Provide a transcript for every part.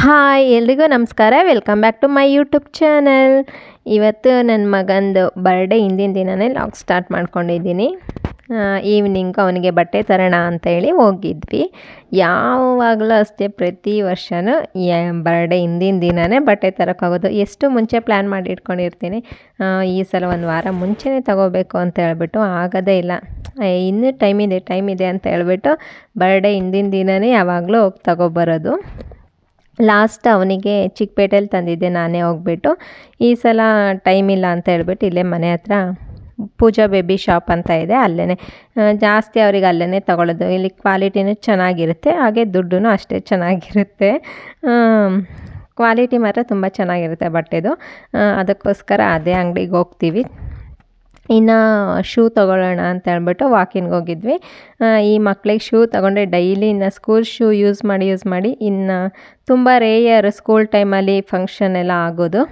Hi ಎಲ್ರಿಗೂ ನಮಸ್ಕಾರ. Welcome back to my YouTube channel. ಇವತ್ತು ನನ್ನ ಮಗಂದು ಬರ್ಡೇ ಹಿಂದಿನ ದಿನವೇ ಲಾಗ್ ಸ್ಟಾರ್ಟ್ ಮಾಡ್ಕೊಂಡಿದ್ದೀನಿ. ಈವ್ನಿಂಗ್ ಅವನಿಗೆ ಬಟ್ಟೆ ತರೋಣ ಅಂತೇಳಿ ಹೋಗಿದ್ವಿ. ಯಾವಾಗಲೂ ಅಷ್ಟೇ, ಪ್ರತಿ ವರ್ಷವೂ ಬರ್ಡೇ ಹಿಂದಿನ ದಿನವೇ ಬಟ್ಟೆ ತರೋಕ್ಕಾಗೋದು. ಎಷ್ಟು ಮುಂಚೆ ಪ್ಲ್ಯಾನ್ ಮಾಡಿ ಇಟ್ಕೊಂಡಿರ್ತೀನಿ, ಈ ಸಲ ಒಂದು ವಾರ ಮುಂಚೆನೇ ತಗೋಬೇಕು ಅಂತ ಹೇಳ್ಬಿಟ್ಟು ಆಗೋದೇ ಇಲ್ಲ. ಇನ್ನೂ ಟೈಮ್ ಇದೆ ಅಂತ ಹೇಳ್ಬಿಟ್ಟು ಬರ್ಡೇ ಹಿಂದಿನ ದಿನವೇ ಯಾವಾಗಲೂ ಹೋಗಿ ತಗೊಬರೋದು. ಲಾಸ್ಟ್ ಅವನಿಗೆ ಚಿಕ್ಕಪೇಟೆಯಲ್ಲಿ ತಂದಿದ್ದೆ ನಾನೇ ಹೋಗ್ಬಿಟ್ಟು. ಈ ಸಲ ಟೈಮ್ ಇಲ್ಲ ಅಂತ ಹೇಳ್ಬಿಟ್ಟು ಇಲ್ಲೇ ಮನೆ ಹತ್ರ ಪೂಜಾ ಬೇಬಿ ಶಾಪ್ ಅಂತ ಇದೆ, ಅಲ್ಲೇ ಜಾಸ್ತಿ ಅವ್ರಿಗೆ ಅಲ್ಲೇ ತಗೊಳ್ಳೋದು. ಇಲ್ಲಿ ಕ್ವಾಲಿಟಿನೂ ಚೆನ್ನಾಗಿರುತ್ತೆ, ಹಾಗೆ ದುಡ್ಡು ಅಷ್ಟೇ ಚೆನ್ನಾಗಿರುತ್ತೆ. ಕ್ವಾಲಿಟಿ ಮಾತ್ರ ತುಂಬ ಚೆನ್ನಾಗಿರುತ್ತೆ ಬಟ್ಟೆದು. ಅದಕ್ಕೋಸ್ಕರ ಅದೇ ಅಂಗಡಿಗೆ ಹೋಗ್ತೀವಿ. ಇನ್ನು ಶೂ ತೊಗೊಳ್ಳೋಣ ಅಂತ ಹೇಳ್ಬಿಟ್ಟು ವಾಕಿನ್ಗೆ ಹೋಗಿದ್ವಿ. ಈ ಮಕ್ಳಿಗೆ ಶೂ ತೊಗೊಂಡ್ರೆ ಡೈಲಿ ಇನ್ನು ಸ್ಕೂಲ್ ಶೂ ಯೂಸ್ ಮಾಡಿ ಇನ್ನು ತುಂಬ ರೇಯರ್ ಸ್ಕೂಲ್ ಟೈಮಲ್ಲಿ ಫಂಕ್ಷನ್ ಎಲ್ಲ ಆಗೋದು.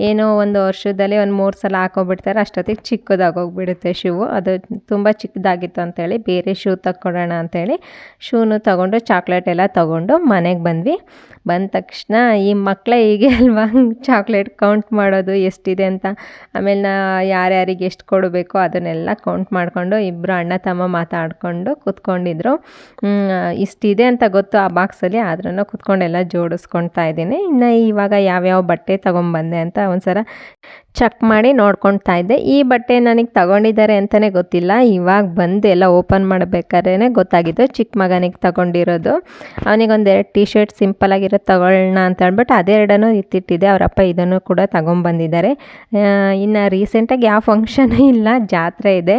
ಏನೋ ಒಂದು ವರ್ಷದಲ್ಲಿ ಒಂದು 3 ಸಲ ಹಾಕೋಬಿಡ್ತಾರೆ, ಅಷ್ಟೊತ್ತಿಗೆ ಚಿಕ್ಕದಾಗೋಗ್ಬಿಡುತ್ತೆ ಶೂ. ಅದು ತುಂಬ ಚಿಕ್ಕದಾಗಿತ್ತು ಅಂಥೇಳಿ ಬೇರೆ ಶೂ ತಕ್ಕೊಡೋಣ ಅಂಥೇಳಿ ಶೂನು ತೊಗೊಂಡು ಚಾಕ್ಲೇಟ್ ಎಲ್ಲ ತೊಗೊಂಡು ಮನೆಗೆ ಬಂದ್ವಿ. ಬಂದ ತಕ್ಷಣ ಈ ಮಕ್ಕಳೇ ಹೀಗೆ ಅಲ್ವಾ ಚಾಕ್ಲೇಟ್ ಕೌಂಟ್ ಮಾಡೋದು ಎಷ್ಟಿದೆ ಅಂತ. ಆಮೇಲೆ ಯಾರ್ಯಾರಿಗೆ ಎಷ್ಟು ಕೊಡಬೇಕು ಅದನ್ನೆಲ್ಲ ಕೌಂಟ್ ಮಾಡಿಕೊಂಡು ಇಬ್ಬರು ಅಣ್ಣ ತಮ್ಮ ಮಾತಾಡಿಕೊಂಡು ಕೂತ್ಕೊಂಡಿದ್ರು. ಇಷ್ಟಿದೆ ಅಂತ ಗೊತ್ತು ಆ ಬಾಕ್ಸಲ್ಲಿ, ಆದ್ರೂ ಕೂತ್ಕೊಂಡೆಲ್ಲ ಜೋಡಿಸ್ಕೊಳ್ತಾ ಇದ್ದೀನಿ. ಇನ್ನು ಇವಾಗ ಯಾವ್ಯಾವ ಬಟ್ಟೆ ತೊಗೊಂಬಂದೆ ಅಂತ ಒಂದ್ಸಲ ಚೆಕ್ ಮಾಡಿ ನೋಡ್ಕೊಳ್ತಾ ಇದ್ದೆ. ಈ ಬಟ್ಟೆ ನನಗೆ ತಗೊಂಡಿದ್ದಾರೆ ಅಂತಲೇ ಗೊತ್ತಿಲ್ಲ, ಇವಾಗ ಬಂದು ಎಲ್ಲ ಓಪನ್ ಮಾಡಬೇಕಾದ್ರೆ ಗೊತ್ತಾಗಿದ್ದು. ಚಿಕ್ಕ ಮಗನಿಗೆ ತಗೊಂಡಿರೋದು. ಅವನಿಗೊಂದೆರಡು ಟೀ ಶರ್ಟ್ ಸಿಂಪಲಾಗಿರೋದು ತಗೊಳ್ಳೋಣ ಅಂತ ಹೇಳ್ಬಿಟ್ಟು ಅದೆರಡನ್ನೂ ಎತ್ತಿಟ್ಟಿದ್ದೆ. ಅವರಪ್ಪ ಇದನ್ನು ಕೂಡ ತಗೊಂಬಂದಿದ್ದಾರೆ. ಇನ್ನು ರೀಸೆಂಟಾಗಿ ಯಾವ ಫಂಕ್ಷನೂ ಇಲ್ಲ, ಜಾತ್ರೆ ಇದೆ.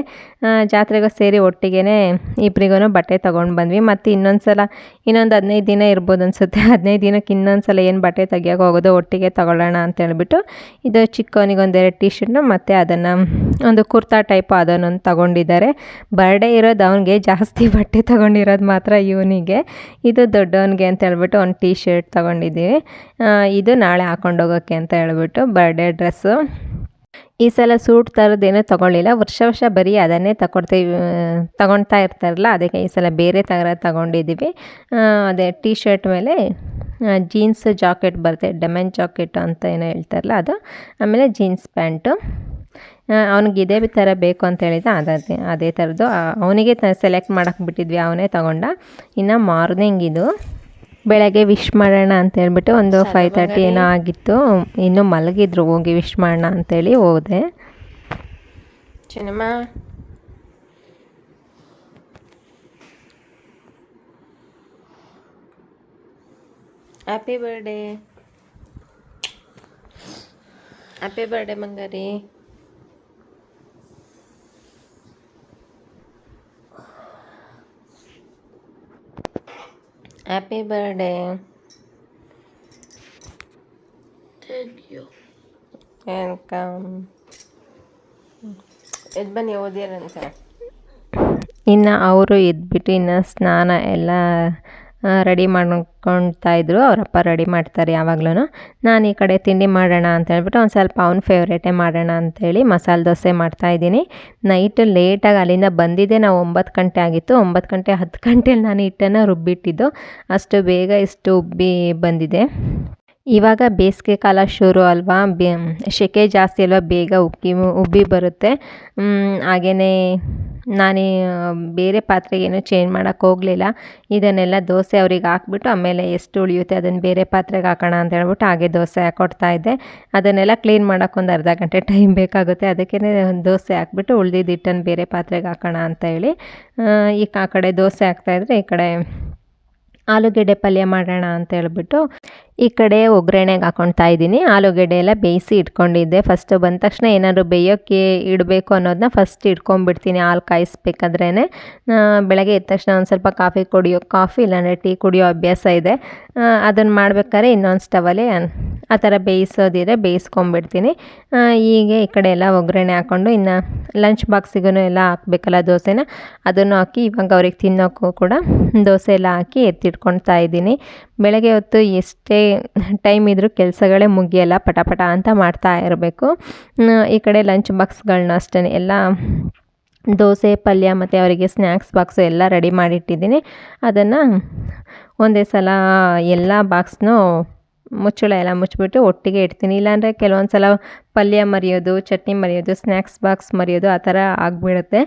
ಜಾತ್ರೆಗೂ ಸೇರಿ ಒಟ್ಟಿಗೆ ಇಬ್ಬರಿಗೂ ಬಟ್ಟೆ ತೊಗೊಂಡು ಬಂದ್ವಿ. ಮತ್ತು ಇನ್ನೊಂದು 15 ದಿನ ಇರ್ಬೋದು ಅನಿಸುತ್ತೆ. 15 ದಿನಕ್ಕೆ ಇನ್ನೊಂದು ಸಲ ಏನು ಬಟ್ಟೆ ತೆಗಿಯೋಕೆ ಹೋಗೋದು, ಒಟ್ಟಿಗೆ ತಗೊಳ್ಳೋಣ ಅಂತ ಹೇಳ್ಬಿಟ್ಟು ಇದು ಚಿಕ್ಕವನಿಗೆ ಒಂದೆರಡು ಟೀ ಶರ್ಟ್ನ ಮತ್ತು ಅದನ್ನು ಒಂದು ಕುರ್ತಾ ಟೈಪು ಅದನ್ನೊಂದು ತಗೊಂಡಿದ್ದಾರೆ. ಬರ್ಡೇ ಇರೋದು ಅವನಿಗೆ, ಜಾಸ್ತಿ ಬಟ್ಟೆ ತಗೊಂಡಿರೋದು ಮಾತ್ರ ಇವನಿಗೆ. ಇದು ದೊಡ್ಡವನಿಗೆ ಅಂತ ಹೇಳ್ಬಿಟ್ಟು ಒಂದು ಟೀ ಶರ್ಟ್ ತೊಗೊಂಡಿದ್ದೀವಿ. ಇದು ನಾಳೆ ಹಾಕೊಂಡೋಗೋಕ್ಕೆ ಅಂತ ಹೇಳ್ಬಿಟ್ಟು ಬರ್ಡೇ ಡ್ರೆಸ್ಸು. ಈ ಸಲ ಸೂಟ್ ಥರದ್ದೇನೂ ತೊಗೊಳ್ಳಿಲ್ಲ, ವರ್ಷ ಬರೀ ಅದನ್ನೇ ತಗೊಳ್ತಾ ಇರ್ತಾರಲ್ಲ, ಅದಕ್ಕೆ ಈ ಸಲ ಬೇರೆ ಥರ ತಗೊಂಡಿದ್ದೀವಿ. ಅದೇ ಟೀ ಶರ್ಟ್ ಮೇಲೆ ಜೀನ್ಸ್ ಜಾಕೆಟ್ ಬರುತ್ತೆ, ಡೆಮನ್ ಜಾಕೆಟ್ ಅಂತ ಏನೋ ಹೇಳ್ತಾರಲ್ಲ ಅದು. ಆಮೇಲೆ ಜೀನ್ಸ್ ಪ್ಯಾಂಟು. ಅವ್ನಿಗೆ ಇದೇ ಥರ ಬೇಕು ಅಂತ ಹೇಳಿದ ಅದೇ ಥರದ್ದು ಅವನಿಗೆ ಸೆಲೆಕ್ಟ್ ಮಾಡೋಕ್ಕೆ ಬಿಟ್ಟಿದ್ವಿ, ಅವನೇ ತಗೊಂಡ. ಇನ್ನು ಮಾರ್ನಿಂಗ್ ಇದು ಬೆಳಗ್ಗೆ ವಿಶ್ ಮಾಡೋಣ ಅಂತ ಹೇಳ್ಬಿಟ್ಟು ಒಂದು 5:30 ಏನೋ ಆಗಿತ್ತು. ಇನ್ನೂ ಮಲಗಿದ್ರು, ಹೋಗಿ ವಿಶ್ ಮಾಡೋಣ ಅಂತೇಳಿ ಹೋದೆ. ಚಿನ್ನಮ್ಮ ಹ್ಯಾಪಿ ಬರ್ಡೇ ಮಂಗಾರಿ. Happy birthday. Thank you. Welcome. ಎದ್ದು ಬನ್ನಿ, ಓದಿರಂತೆ. ಇನ್ನು ಅವರು ಎದ್ಬಿಟ್ಟು ಇನ್ನು ಸ್ನಾನ ಎಲ್ಲ ರೆಡಿ ಮಾಡ್ಕೊಳ್ತಾ ಇದ್ರು. ಅವರಪ್ಪ ರೆಡಿ ಮಾಡ್ತಾರೆ ಯಾವಾಗ್ಲೂ. ನಾನು ಈ ಕಡೆ ತಿಂಡಿ ಮಾಡೋಣ ಅಂತ ಹೇಳ್ಬಿಟ್ಟು ಒಂದು ಸ್ವಲ್ಪ ಅವ್ನ ಫೇವ್ರೇಟೇ ಮಾಡೋಣ ಅಂಥೇಳಿ ಮಸಾಲೆ ದೋಸೆ ಮಾಡ್ತಾಯಿದ್ದೀನಿ. ನೈಟ್ ಲೇಟಾಗಿ ಅಲ್ಲಿಂದ ಬಂದಿದ್ದೆ ನಾವು 9 ಗಂಟೆ ಆಗಿತ್ತು. 9 ಗಂಟೆ 10 ಗಂಟೆಲಿ ನಾನು ಹಿಟ್ಟನ್ನು ರುಬ್ಬಿಟ್ಟಿದ್ದು, ಅಷ್ಟು ಬೇಗ ಇಷ್ಟು ಉಬ್ಬಿ ಬಂದಿದೆ. ಇವಾಗ ಬೇಸಿಗೆ ಕಾಲ ಶುರು ಅಲ್ವಾ, ಸೆಕೆ ಜಾಸ್ತಿ ಅಲ್ವಾ, ಬೇಗ ಉಬ್ಬಿ ಬರುತ್ತೆ. ಹಾಗೆಯೇ ನಾನು ಬೇರೆ ಪಾತ್ರೆಗೇನು ಚೇಂಜ್ ಮಾಡೋಕ್ಕೆ ಹೋಗಲಿಲ್ಲ. ಇದನ್ನೆಲ್ಲ ದೋಸೆ ಅವ್ರಿಗೆ ಹಾಕ್ಬಿಟ್ಟು ಆಮೇಲೆ ಎಷ್ಟು ಉಳಿಯುತ್ತೆ ಅದನ್ನು ಬೇರೆ ಪಾತ್ರೆಗೆ ಹಾಕೋಣ ಅಂತ ಹೇಳ್ಬಿಟ್ಟು ಹಾಗೆ ದೋಸೆ ಹಾಕ್ಕೊಡ್ತಾಯಿದ್ದೆ. ಅದನ್ನೆಲ್ಲ ಕ್ಲೀನ್ ಮಾಡೋಕ್ಕೆ ಒಂದು ಅರ್ಧ ಗಂಟೆ ಟೈಮ್ ಬೇಕಾಗುತ್ತೆ. ಅದಕ್ಕೇ ದೋಸೆ ಹಾಕ್ಬಿಟ್ಟು ಉಳ್ದಿದ್ದು ಹಿಟ್ಟನ್ನು ಬೇರೆ ಪಾತ್ರೆಗೆ ಹಾಕೋಣ ಅಂತ ಹೇಳಿ ಆ ಕಡೆ ದೋಸೆ ಹಾಕ್ತಾಯಿದ್ರೆ ಈ ಕಡೆ ಆಲೂಗೆಡ್ಡೆ ಪಲ್ಯ ಮಾಡೋಣ ಅಂತ ಹೇಳ್ಬಿಟ್ಟು ಈ ಕಡೆ ಒಗ್ಗರಣೆಗೆ ಹಾಕ್ಕೊಳ್ತಾ ಇದ್ದೀನಿ. ಆಲೂಗೆಡ್ಡೆ ಎಲ್ಲ ಬೇಯಿಸಿ ಇಟ್ಕೊಂಡಿದ್ದೆ. ಫಸ್ಟು ಬಂದ ತಕ್ಷಣ ಏನಾದರೂ ಬೇಯೋಕ್ಕೆ ಇಡಬೇಕು ಅನ್ನೋದನ್ನ ಫಸ್ಟ್ ಇಟ್ಕೊಂಡ್ಬಿಡ್ತೀನಿ, ಹಾಲು ಕಾಯಿಸ್ಬೇಕಾದ್ರೇ. ಬೆಳಗ್ಗೆ ಎದ್ದ ತಕ್ಷಣ ಒಂದು ಸ್ವಲ್ಪ ಕಾಫಿ ಇಲ್ಲಾಂದರೆ ಟೀ ಕುಡಿಯೋ ಅಭ್ಯಾಸ ಇದೆ. ಅದನ್ನು ಮಾಡ್ಬೇಕಾದ್ರೆ ಇನ್ನೊಂದು ಸ್ಟವಲ್ಲಿ ಆ ಥರ ಬೇಯಿಸೋದಿದ್ರೆ ಬೇಯಿಸ್ಕೊಂಬಿಡ್ತೀನಿ. ಹೀಗೆ ಈ ಕಡೆ ಎಲ್ಲ ಒಗ್ಗರಣೆ ಹಾಕ್ಕೊಂಡು ಇನ್ನು ಲಂಚ್ ಬಾಕ್ಸಿಗೂ ಎಲ್ಲ ಹಾಕಬೇಕಲ್ಲ ದೋಸೆನ, ಅದನ್ನು ಹಾಕಿ ಇವಾಗ ಅವ್ರಿಗೆ ತಿನ್ನೋಕ್ಕೂ ಕೂಡ ದೋಸೆ ಎಲ್ಲ ಹಾಕಿ ಎತ್ತಿಟ್ಕೊಳ್ತಾ ಇದ್ದೀನಿ. ಬೆಳಗ್ಗೆ ಹೊತ್ತು ಎಷ್ಟೇ ಟೈಮ್ ಇದ್ದರೂ ಕೆಲಸಗಳೇ ಮುಗಿಯಲ್ಲ, ಪಟ ಅಂತ ಮಾಡ್ತಾ ಇರಬೇಕು. ಈ ಕಡೆ ಲಂಚ್ ಬಾಕ್ಸ್ಗಳನ್ನ ಅಷ್ಟೇ ಎಲ್ಲ ದೋಸೆ ಪಲ್ಯ ಮತ್ತು ಅವರಿಗೆ ಸ್ನ್ಯಾಕ್ಸ್ ಬಾಕ್ಸು ಎಲ್ಲ ರೆಡಿ ಮಾಡಿಟ್ಟಿದ್ದೀನಿ. ಅದನ್ನು ಒಂದೇ ಸಲ ಎಲ್ಲ ಬಾಕ್ಸ್ನೂ ಮುಚ್ಚಳ ಎಲ್ಲ ಮುಚ್ಚಿಬಿಟ್ಟು ಒಟ್ಟಿಗೆ ಇಡ್ತೀನಿ. ಇಲ್ಲಾಂದರೆ ಕೆಲವೊಂದು ಸಲ ಪಲ್ಯ ಮರೆಯೋದು, ಚಟ್ನಿ ಮರೆಯೋದು, ಸ್ನ್ಯಾಕ್ಸ್ ಬಾಕ್ಸ್ ಮರೆಯೋದು ಆ ಥರ ಆಗಿಬಿಡುತ್ತೆ.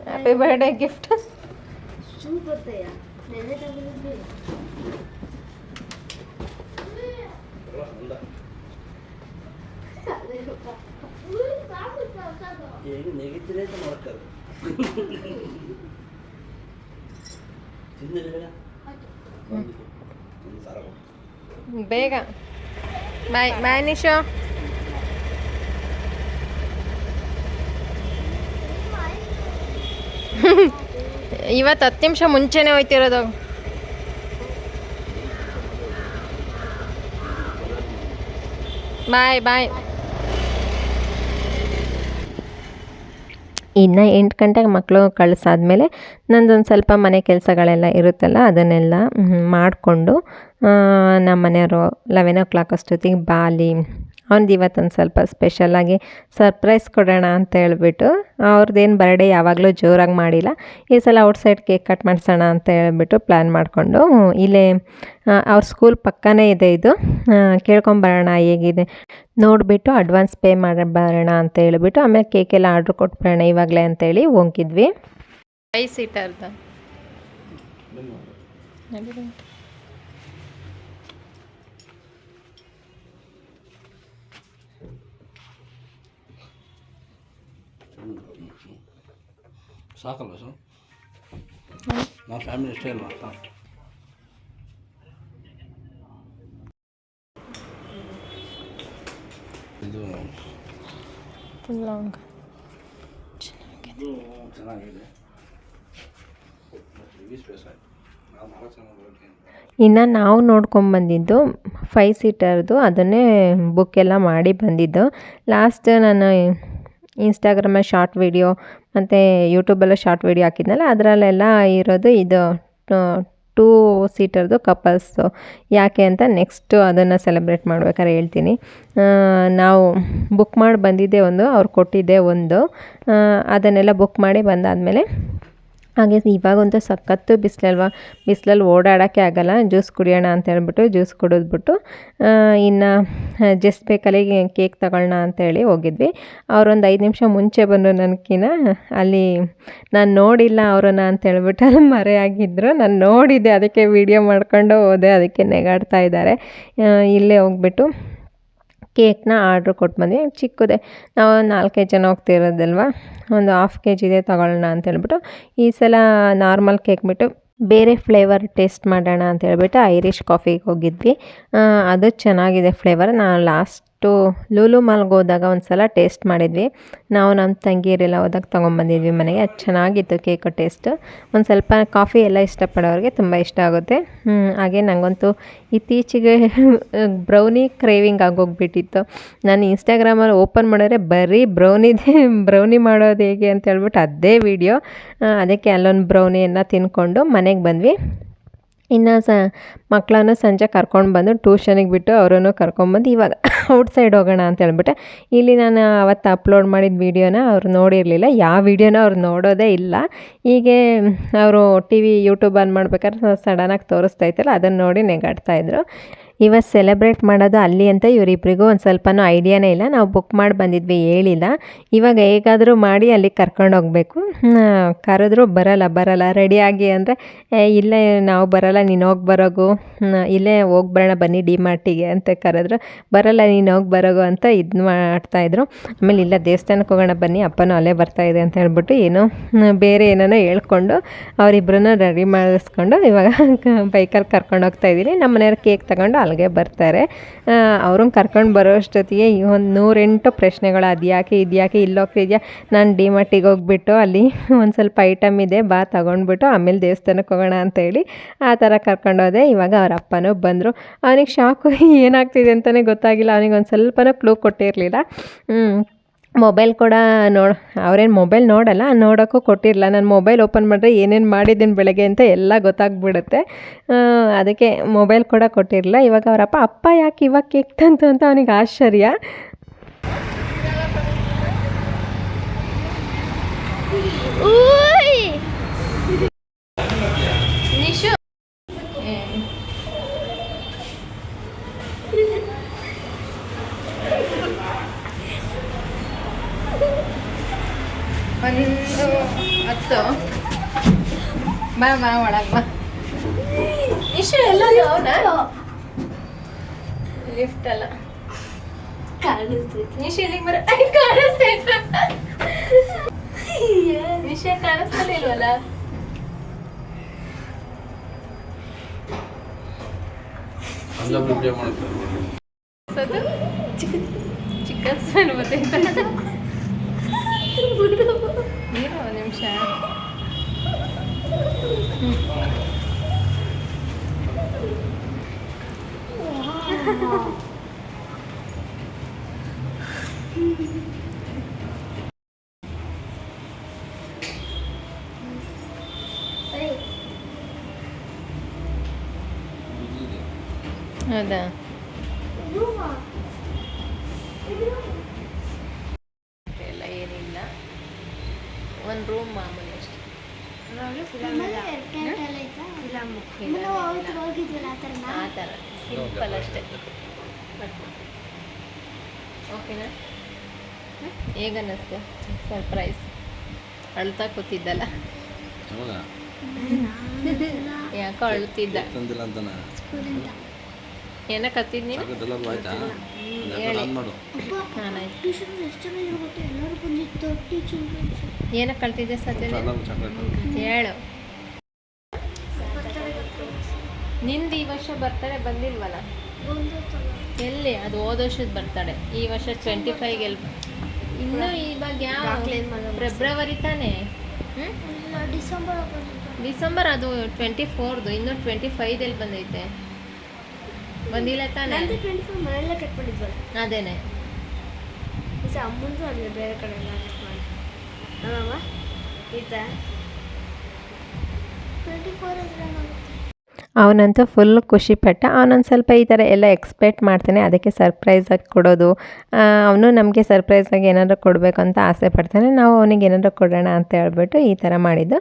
ಹ್ಯಾಪಿ ಬರ್ಡೇ ಗಿಫ್ಟ್ ಬೇಗ ಬಾಯ್ ಬಾಯ್ ನಿಶೋ. ಇವತ್ತು 10 ನಿಮಿಷ ಮುಂಚೆನೇ ಹೋಯ್ತಿರೋದು. ಬಾಯ್ ಬಾಯ್. ಇನ್ನು 8 ಗಂಟೆಗೆ ಮಕ್ಕಳು ಕಳಿಸಾದ್ಮೇಲೆ ನಂದೊಂದು ಸ್ವಲ್ಪ ಮನೆ ಕೆಲಸಗಳೆಲ್ಲ ಇರುತ್ತಲ್ಲ ಅದನ್ನೆಲ್ಲ ಮಾಡಿಕೊಂಡು ನಮ್ಮ ಮನೆಯವರು 11 o'clock ಅಷ್ಟೊತ್ತಿಗೆ ಬಾಲಿ ಅವ್ನು ಇವತ್ತೊಂದು ಸ್ವಲ್ಪ ಸ್ಪೆಷಲಾಗಿ ಸರ್ಪ್ರೈಸ್ ಕೊಡೋಣ ಅಂತ ಹೇಳ್ಬಿಟ್ಟು, ಅವ್ರದ್ದೇನು ಬರ್ಡೇ ಯಾವಾಗಲೂ ಜೋರಾಗಿ ಮಾಡಿಲ್ಲ, ಈ ಸಲ ಔಟ್ಸೈಡ್ ಕೇಕ್ ಕಟ್ ಮಾಡಿಸೋಣ ಅಂತ ಹೇಳ್ಬಿಟ್ಟು ಪ್ಲ್ಯಾನ್ ಮಾಡಿಕೊಂಡು ಇಲ್ಲೇ ಅವ್ರ ಸ್ಕೂಲ್ ಪಕ್ಕನೇ ಇದೆ, ಇದು ಕೇಳ್ಕೊಂಬರೋಣ ಹೇಗಿದೆ ನೋಡಿಬಿಟ್ಟು ಅಡ್ವಾನ್ಸ್ ಪೇ ಮಾಡಿ ಬರೋಣ ಅಂತ ಹೇಳ್ಬಿಟ್ಟು ಆಮೇಲೆ ಕೇಕೆಲ್ಲ ಆರ್ಡ್ರ್ ಕೊಟ್ಬಿಡೋಣ ಇವಾಗಲೇ ಅಂತೇಳಿ ಹೋಗಿದ್ವಿ. 5 ಸೀಟರ್ದು ಸಾಕಲ್ಲ ಸರ್, ನಾವು ಫ್ಯಾಮಿಲಿ ಅಷ್ಟೇ ಅಲ್ವಾ. ಇದು ಲಾಂಗ್ ಚೆನ್ನಾಗಿದೆ. ಇನ್ನು ನಾವು ನೋಡ್ಕೊಂಬಂದಿದ್ದು 5 ಸೀಟರ್ದು, ಅದನ್ನೇ ಬುಕ್ ಎಲ್ಲ ಮಾಡಿ ಬಂದಿದ್ದು. ಲಾಸ್ಟ್ ನಾನು ಇನ್ಸ್ಟಾಗ್ರಾಮಲ್ಲಿ ಶಾರ್ಟ್ ವಿಡಿಯೋ ಮತ್ತು ಯೂಟ್ಯೂಬಲ್ಲೂ ಶಾರ್ಟ್ ವಿಡಿಯೋ ಹಾಕಿದ್ನಲ್ಲ, ಅದರಲ್ಲೆಲ್ಲ ಇರೋದು ಇದು 2 ಸೀಟರ್ದು ಕಪಲ್ಸು. ಯಾಕೆ ಅಂತ ನೆಕ್ಸ್ಟು ಅದನ್ನು ಸೆಲೆಬ್ರೇಟ್ ಮಾಡ್ಬೇಕಾದ್ರೆ ಹೇಳ್ತೀನಿ. ನಾವು ಬುಕ್ ಮಾಡಿ ಬಂದಿದ್ದೆ ಒಂದು, ಅವ್ರು ಕೊಟ್ಟಿದ್ದೆ ಒಂದು, ಅದನ್ನೆಲ್ಲ ಬುಕ್ ಮಾಡಿ ಬಂದಾದಮೇಲೆ ಹಾಗೆ ಇವಾಗಂತೂ ಸಖತ್ತು ಬಿಸಿಲಲ್ವ, ಬಿಸಿಲಲ್ಲಿ ಓಡಾಡೋಕ್ಕೆ ಆಗೋಲ್ಲ, ಜ್ಯೂಸ್ ಕುಡಿಯೋಣ ಅಂತ ಹೇಳ್ಬಿಟ್ಟು ಜ್ಯೂಸ್ ಕುಡಿದ್ಬಿಟ್ಟು ಇನ್ನು ಜಸ್ಟ್ ಬೇಕಲ್ಲಿ ಕೇಕ್ ತಗೊಳ್ಳೋಣ ಅಂತೇಳಿ ಹೋಗಿದ್ವಿ. ಅವರೊಂದು 5 ನಿಮಿಷ ಮುಂಚೆ ಬಂದರು ನನಗಿನ್ನ. ಅಲ್ಲಿ ನಾನು ನೋಡಿಲ್ಲ ಅವರನ್ನು ಅಂತ ಹೇಳ್ಬಿಟ್ಟು ಅಲ್ಲಿ ಮರೆಯಾಗಿದ್ದರು. ನಾನು ನೋಡಿದ್ದೆ, ಅದಕ್ಕೆ ವೀಡಿಯೋ ಮಾಡ್ಕೊಂಡು ಹೋದೆ, ಅದಕ್ಕೆ ನೆಗಾಡ್ತಾ ಇದ್ದಾರೆ. ಇಲ್ಲೇ ಹೋಗ್ಬಿಟ್ಟು ಕೇಕ್ನ ಆರ್ಡ್ರ್ ಕೊಟ್ಟು ಬಂದ್ವಿ. ಚಿಕ್ಕದೆ, ನಾವು 4-5 ಜನ ಹೋಗ್ತಿರೋದಲ್ವ, ಒಂದು 1/2 kg ತೊಗೊಳ್ಳೋಣ ಅಂತ ಹೇಳ್ಬಿಟ್ಟು ಈ ಸಲ ನಾರ್ಮಲ್ ಕೇಕ್ ಬಿಟ್ಟು ಬೇರೆ ಫ್ಲೇವರ್ ಟೇಸ್ಟ್ ಮಾಡೋಣ ಅಂತ ಹೇಳ್ಬಿಟ್ಟು ಐರಿಷ್ ಕಾಫಿಗೆ ಹೋಗಿದ್ವಿ. ಅದು ಚೆನ್ನಾಗಿದೆ ಫ್ಲೇವರ್. ನಾನು ಲಾಸ್ಟ್ ಲೂಲು ಮಾಲ್ಗೆ ಹೋದಾಗ ಒಂದು ಸಲ ಟೇಸ್ಟ್ ಮಾಡಿದ್ವಿ. ನಾವು ನಮ್ಮ ತಂಗಿಯರೆಲ್ಲ ಹೋದಾಗ ತೊಗೊಂಬಂದಿದ್ವಿ ಮನೆಗೆ. ಅದು ಚೆನ್ನಾಗಿತ್ತು ಕೇಕು ಟೇಸ್ಟು. ಒಂದು ಸ್ವಲ್ಪ ಕಾಫಿ ಎಲ್ಲ ಇಷ್ಟಪಡೋರಿಗೆ ತುಂಬ ಇಷ್ಟ ಆಗುತ್ತೆ. ಹಾಗೆ ನನಗಂತೂ ಇತ್ತೀಚೆಗೆ ಬ್ರೌನಿ ಕ್ರೇವಿಂಗ್ ಆಗೋಗ್ಬಿಟ್ಟಿತ್ತು. ನಾನು ಇನ್ಸ್ಟಾಗ್ರಾಮಲ್ಲಿ ಓಪನ್ ಮಾಡಿದ್ರೆ ಬರೀ ಬ್ರೌನಿ ಮಾಡೋದು ಹೇಗೆ ಅಂತ ಹೇಳ್ಬಿಟ್ಟು ಅದೇ ವಿಡಿಯೋ. ಅದಕ್ಕೆ ಅಲ್ಲೊಂದು ಬ್ರೌನಿಯನ್ನು ತಿಂದ್ಕೊಂಡು ಮನೆಗೆ ಬಂದ್ವಿ. ಇನ್ನು ಮಕ್ಕಳನ್ನು ಸಂಜೆ ಕರ್ಕೊಂಡು ಬಂದು ಟ್ಯೂಷನಿಗೆ ಬಿಟ್ಟು ಅವರನ್ನು ಕರ್ಕೊಂಬಂದು ಇವಾಗ ಔಟ್ಸೈಡ್ ಹೋಗೋಣ ಅಂತ ಹೇಳ್ಬಿಟ್ಟೆ. ಇಲ್ಲಿ ನಾನು ಅವತ್ತು ಅಪ್ಲೋಡ್ ಮಾಡಿದ ವೀಡಿಯೋನ ಅವ್ರು ನೋಡಿರಲಿಲ್ಲ. ಯಾವ ವೀಡಿಯೋನ ಅವ್ರು ನೋಡೋದೇ ಇಲ್ಲ. ಹೀಗೆ ಅವರು ಯೂಟ್ಯೂಬ್ ಆನ್ ಮಾಡ್ಬೇಕಾದ್ರೆ ಸಡನ್ನಾಗಿ ತೋರಿಸ್ತಾ ಇತ್ತಲ್ಲ, ಅದನ್ನು ನೋಡಿ ನೆಗಾಡ್ತಾಯಿದ್ರು. ಇವತ್ತು ಸೆಲೆಬ್ರೇಟ್ ಮಾಡೋದು ಅಲ್ಲಿ ಅಂತ ಇವರಿಬ್ಬರಿಗೂ ಒಂದು ಸ್ವಲ್ಪನೂ ಐಡಿಯಾನೇ ಇಲ್ಲ. ನಾವು ಬುಕ್ ಮಾಡಿ ಬಂದಿದ್ವಿ, ಹೇಳಿಲ್ಲ. ಇವಾಗ ಹೇಗಾದರೂ ಮಾಡಿ ಅಲ್ಲಿಗೆ ಕರ್ಕೊಂಡು ಹೋಗಬೇಕು. ಕರೆದ್ರು ಬರಲ್ಲ ರೆಡಿಯಾಗಿ ಅಂದರೆ ಇಲ್ಲೇ ನಾವು ಬರಲ್ಲ, ನೀನು ಹೋಗಿ ಬರೋಗು, ಇಲ್ಲೇ ಹೋಗಿ ಬರೋಣ ಬನ್ನಿ ಡಿಮಾರ್ಟಿಗೆ ಅಂತ ಕರೆದ್ರು. ಬರಲ್ಲ ನೀನು ಹೋಗಿ ಬರೋಗು ಅಂತ ಇದು ಮಾಡ್ತಾಯಿದ್ರು. ಆಮೇಲೆ ಇಲ್ಲ ದೇವಸ್ಥಾನಕ್ಕೆ ಹೋಗೋಣ ಬನ್ನಿ, ಅಪ್ಪನೂ ಅಲ್ಲೇ ಬರ್ತಾಯಿದೆ ಅಂತ ಹೇಳ್ಬಿಟ್ಟು ಏನೋ ಬೇರೆ ಏನೇನೋ ಹೇಳ್ಕೊಂಡು ಅವರಿಬ್ಬರನ್ನ ರೆಡಿ ಮಾಡಿಸ್ಕೊಂಡು ಇವಾಗ ಬೈಕಲ್ಲಿ ಕರ್ಕೊಂಡು ಹೋಗ್ತಾಯಿದ್ದೀನಿ. ನಮ್ಮ ಮನೆಯವ್ರು ಕೇಕ್ ತಗೊಂಡು ಅಲ್ಲಿಗೆ ಬರ್ತಾರೆ. ಅವ್ರನ್ನ ಕರ್ಕೊಂಡು ಬರೋ ಅಷ್ಟೊತ್ತಿಗೆ ಒಂದು 108 ಪ್ರಶ್ನೆಗಳು. ಅದು ಯಾಕೆ ಇದು ಯಾಕೆ ಇಲ್ಲೋಗ್ತಿದ್ಯಾ, ನಾನು ಡಿಮಾರ್ಟಿಗೆ ಹೋಗ್ಬಿಟ್ಟು ಅಲ್ಲಿ ಒಂದು ಸ್ವಲ್ಪ ಐಟಮ್ ಇದೆ ಬಾ ತಗೊಂಡ್ಬಿಟ್ಟು ಆಮೇಲೆ ದೇವಸ್ಥಾನಕ್ಕೆ ಹೋಗೋಣ ಅಂತೇಳಿ ಆ ಥರ ಕರ್ಕೊಂಡೋದೆ. ಇವಾಗ ಅವ್ರ ಅಪ್ಪನೂ ಬಂದರು. ಅವನಿಗೆ ಶಾಕು, ಏನಾಗ್ತಿದೆ ಅಂತಲೇ ಗೊತ್ತಾಗಿಲ್ಲ. ಅವನಿಗೆ ಒಂದು ಸ್ವಲ್ಪನೂ ಕ್ಲೂ ಕೊಟ್ಟಿರಲಿಲ್ಲ. ಮೊಬೈಲ್ ಕೂಡ ಅವ್ರೇನು ಮೊಬೈಲ್ ನೋಡೋಕ್ಕೂ ಕೊಟ್ಟಿರಲಿಲ್ಲ. ನಾನು ಮೊಬೈಲ್ ಓಪನ್ ಮಾಡಿದ್ರೆ ಏನೇನು ಮಾಡಿದ್ದೀನಿ ಬೆಳಗ್ಗೆ ಅಂತ ಎಲ್ಲ ಗೊತ್ತಾಗ್ಬಿಡುತ್ತೆ. ಅದಕ್ಕೆ ಮೊಬೈಲ್ ಕೂಡ ಕೊಟ್ಟಿರಲಿಲ್ಲ. ಇವಾಗ ಅವರಪ್ಪ ಅಪ್ಪ ಯಾಕೆ ಇವಾಗ ಕೇಕ್ ತಂತು ಅಂತ ಅವನಿಗೆ ಆಶ್ಚರ್ಯ. ಒಂದು 10 ಬಾ ಒಳಗೆ ಬಾ. ಇಷ್ಟು ಎಲ್ಲ ಲಿಫ್ಟ್ ಅಲ್ಲ ನಿಶ್ ಇಲ್ಲಿಗೆ ಬರ ಕಾಣಿಸ್ತೈತೆ. ನಿಶೆ ಕಾಣಿಸ್ತಲೇ ಇಲ್ವಲ್ಲ. ಚಿಕನ್ ಸ್ಮೆಲ್ ಬರ್ತೈತೆ. ನೀನು ಒಂದು ನಿಮಿಷ. ಹೌದಾ, ಎಲ್ಲ ಏನಿಲ್ಲ, ಒಂದು ರೂಮ್ ಮಾಮೂಲಿ ಅಷ್ಟೇ. ಆ ಥರ ಸಿಂಪಲ್ ಅಷ್ಟೇ. ಓಕೆನಾ? ಹೇಗನ್ನಿಸ್ತು ಸರ್ಪ್ರೈಸ್? ಅಳ್ತಾ ಕೂತಿದ್ದಲ್ಲ, ಯಾಕೋ ಅಳ್ತಿದ್ದ. ಏನಕ್ಕೆ ಹತ್ತಿದ್ ನೀನು? ಏನಕ್ಕೆ ಕಳ್ತಿದ್ದೆ ಸತ್ಯ ಹೇಳು. ನಿಂದು ಈ ವರ್ಷ ಬರ್ತಡೆ ಬಂದಿಲ್ವಲ್ಲ? ಎಲ್ಲಿ ಅದು ಹೋದ ವರ್ಷದ ಬರ್ತಡೆ. ಈ ವರ್ಷ 25ಗೆ ಇನ್ನೂ ಇವಾಗ ಯಾವ ಫೆಬ್ರವರಿ ತಾನೇ? ಡಿಸೆಂಬರ್ ಅದು 24ದು. ಇನ್ನೂ 25ದಲ್ಲಿ ಬಂದೈತೆ. ಬಂದಿಲ್ಲ ತಾನೇ? ಅದೇನೆ ಅಮ್ಮಂದು ಅಲ್ಲಿ ಬೇರೆ ಕಡೆ ಎಲ್ಲ ನಮ್ಮಮ್ಮ ಈತ 24 ಅವನಂತೂ ಫುಲ್ ಖುಷಿಪಟ್ಟ. ಅವನೊಂದು ಸ್ವಲ್ಪ ಈ ಥರ ಎಲ್ಲ ಎಕ್ಸ್ಪೆಕ್ಟ್ ಮಾಡ್ತಾನೆ, ಅದಕ್ಕೆ ಸರ್ಪ್ರೈಸಾಗಿ ಕೊಡೋದು. ಅವನು ನಮಗೆ ಸರ್ಪ್ರೈಸಾಗಿ ಏನಾದರೂ ಕೊಡಬೇಕು ಅಂತ ಆಸೆ ಪಡ್ತಾನೆ. ನಾವು ಅವನಿಗೆ ಏನಾದರೂ ಕೊಡೋಣ ಅಂತ ಹೇಳ್ಬಿಟ್ಟು ಈ ಥರ ಮಾಡಿದ್ದು.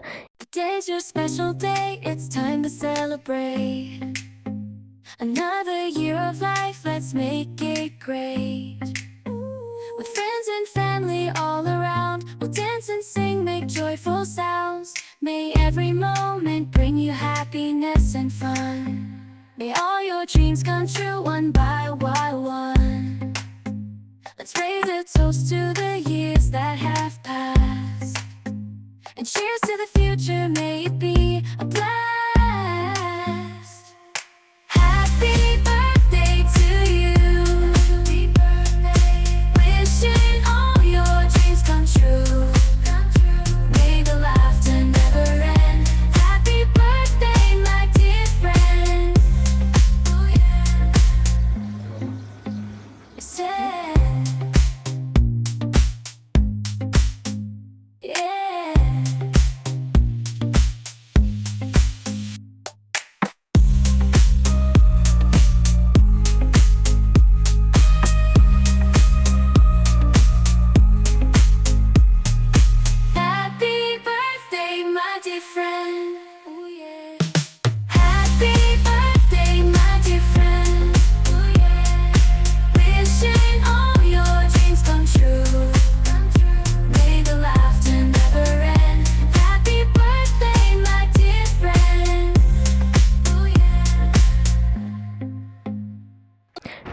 Another year of life, let's make it great. With friends and family all around, we'll dance and sing, make joyful sounds. May every moment bring you happiness and fun. May all your dreams come true one by one. Let's raise a toast to the years that have passed, and cheers to the future, may it be a blast. Happy birthday to you.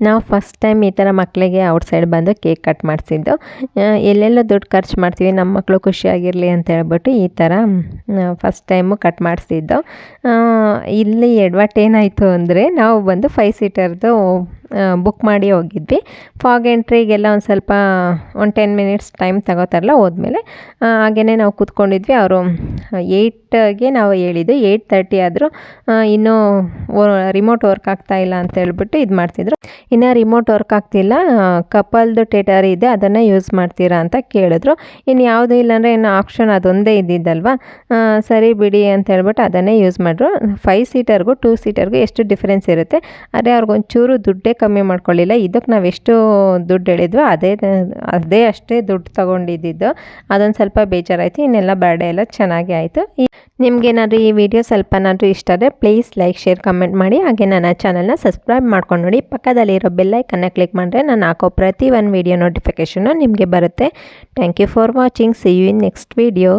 ನಾವು first time ಈ ಥರ ಮಕ್ಕಳಿಗೆ outside ಬಂದು cake cut ಮಾಡಿಸಿದ್ದು. ಎಲ್ಲೆಲ್ಲ ದುಡ್ಡು ಖರ್ಚು ಮಾಡ್ತೀವಿ ನಮ್ಮ ಮಕ್ಕಳು ಖುಷಿಯಾಗಿರಲಿ ಅಂತ ಹೇಳ್ಬಿಟ್ಟು ಈ ಥರ ಫಸ್ಟ್ ಟೈಮು ಕಟ್ ಮಾಡಿಸಿದ್ದು. ಇಲ್ಲಿ ಎಡವಟ್ಟು ಏನಾಯಿತು ಅಂದರೆ ನಾವು ಬಂದು 5 ಸೀಟರ್ದು ಬುಕ್ ಮಾಡಿ ಹೋಗಿದ್ವಿ. ಫಾಗ್ ಎಂಟ್ರಿಗೆಲ್ಲ ಒಂದು ಸ್ವಲ್ಪ 10 ಮಿನಿಟ್ಸ್ ಟೈಮ್ ತಗೋತಾರಲ್ಲ, ಹೋದ್ಮೇಲೆ ಹಾಗೆಯೇ ನಾವು ಕೂತ್ಕೊಂಡಿದ್ವಿ. ಅವರು 8ಗೆ ನಾವು ಹೇಳಿದ್ದು, 8:30 ಆದರೂ ಇನ್ನೂ ರಿಮೋಟ್ ವರ್ಕ್ ಆಗ್ತಾಯಿಲ್ಲ ಅಂತ ಹೇಳ್ಬಿಟ್ಟು ಇದು ಮಾಡ್ತಿದ್ರು. ಇನ್ನು ರಿಮೋಟ್ ವರ್ಕ್ ಆಗ್ತಿಲ್ಲ, ಕಪಲ್ದು ಥಿಯೇಟರ್ ಇದೆ ಅದನ್ನು ಯೂಸ್ ಮಾಡ್ತೀರಾ ಅಂತ ಕೇಳಿದ್ರು. ಇನ್ನು ಯಾವುದೂ ಇಲ್ಲಾಂದರೆ ಇನ್ನು ಆಪ್ಷನ್ ಅದೊಂದೇ ಇದ್ದಿದ್ದಲ್ವ, ಸರಿ ಬಿಡಿ ಅಂತ ಹೇಳ್ಬಿಟ್ಟು ಅದನ್ನೇ ಯೂಸ್ ಮಾಡಿದ್ರು. 5 ಸೀಟರ್ಗೂ 2 ಸೀಟರ್ಗೂ ಎಷ್ಟು ಡಿಫ್ರೆನ್ಸ್ ಇರುತ್ತೆ, ಆದರೆ ಅವ್ರಿಗೊಂಚೂರು ದುಡ್ಡೇ ಕಮ್ಮಿ ಮಾಡ್ಕೊಳ್ಳಿಲ್ಲ. ಇದಕ್ಕೆ ನಾವು ಎಷ್ಟು ದುಡ್ಡು ಹೇಳಿದ್ವೋ ಅದೇ ಅಷ್ಟೇ ದುಡ್ಡು ತೊಗೊಂಡಿದ್ದು. ಅದೊಂದು ಸ್ವಲ್ಪ ಬೇಜಾರಾಯಿತು. ಇನ್ನೆಲ್ಲ ಬರ್ಡೇ ಎಲ್ಲ ಚೆನ್ನಾಗಿ ಆಯಿತು. ನಿಮಗೇನಾದ್ರೂ ಈ ವಿಡಿಯೋ ಸ್ವಲ್ಪನಾದರೂ ಇಷ್ಟ ಆದರೆ ಪ್ಲೀಸ್ ಲೈಕ್, ಶೇರ್, ಕಮೆಂಟ್ ಮಾಡಿ. ಹಾಗೆ ನನ್ನ ಚಾನಲ್ನ ಸಬ್ಸ್ಕ್ರೈಬ್ ಮಾಡ್ಕೊಂಡು ನೋಡಿ. ಪಕ್ಕದಲ್ಲಿರೋ ಬೆಲ್ಲೈಕನ್ನ ಕ್ಲಿಕ್ ಮಾಡಿದ್ರೆ ನಾನು ಹಾಕೋ ಪ್ರತಿ ಒಂದು ವಿಡಿಯೋ ನೋಟಿಫಿಕೇಷನ್ನು ನಿಮಗೆ ಬರುತ್ತೆ. Thank you for watching. See you in next video.